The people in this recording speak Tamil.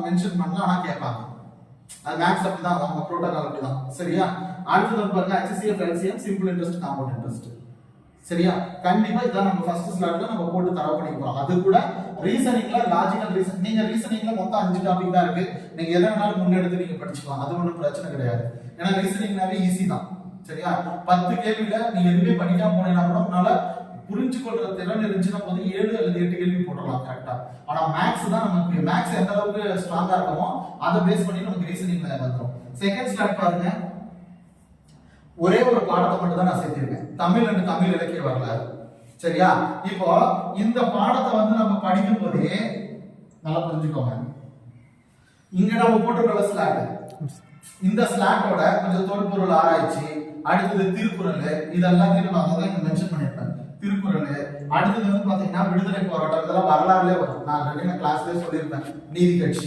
மென்ஷன் பண்ணலாம், ஆனா கேட்பாங்க. அது மேக்ஸ் அப்படிதான், அவங்க புரோட்டோகால் அப்படிதான். சரியா? அடுத்தது பாருங்க HCF LCM simple interest compound interest. சரியா? கண்டிப்பா இதான் நம்ம ஃபர்ஸ்ட் ஸ்லாட்ல நம்ம போட்டு தரவு பண்ணிக்க போறோம். அது கூட ரீசனிங்ல லாஜிக்கல் ரீசன், நீங்க ரீசனிங்ல மொத்தம் 5 டாபிக் தான் இருக்கு. நீங்க எதை வேணாலும் முன்னெடுத்து நீங்க படிச்சுக்கலாம், அது ஒன்றும் பிரச்சனை கிடையாது. ஏன்னா ரீசனிங்னாவே ஈஸி தான். சரியா? 10 கேள்வியில நீங்க எதுவுமே படிக்காம போனீங்கன்னா கூட உன்னால புரிஞ்சு கொள்ற திறன் இருந்துச்சுன்னா போது 7 அல்லது 8 கேள்வி போடலாம் கரெக்டா. ஆனா மேக்ஸ் தான் நமக்கு, மேக்ஸ் எந்த அளவுக்கு ஸ்ட்ராங்கா இருக்குமோ அதை பேஸ் பண்ணி நமக்கு ரீசனிங்ல வந்துரும். செகண்ட் ஸ்லாட் பாருங்க, ஒரே ஒரு பாடத்தை மட்டும் தான் நான் சேர்த்திருக்கேன், தமிழ் அண்ட் தமிழ் இலக்கிய வரலாறு. சரியா? இப்போ இந்த பாடத்தை வந்து நம்ம படிக்கும் போதே நல்லா புரிஞ்சுக்கோங்க. இங்க நம்ம போட்டுக்கிற ஸ்லாட், இந்த ஸ்லாட்டோட கொஞ்சம் தொல்பொருள் ஆராய்ச்சி, அடுத்தது திருக்குறள், இதெல்லாம் நான் தான் மென்ஷன் பண்ணிருப்பேன். திருக்குறள், அடுத்தது வந்து பாத்தீங்கன்னா விடுதலை போராட்டம், இதெல்லாம் வரலாறுல வரும். நான் கிளாஸ்லயே சொல்லியிருப்பேன். நீதி கட்சி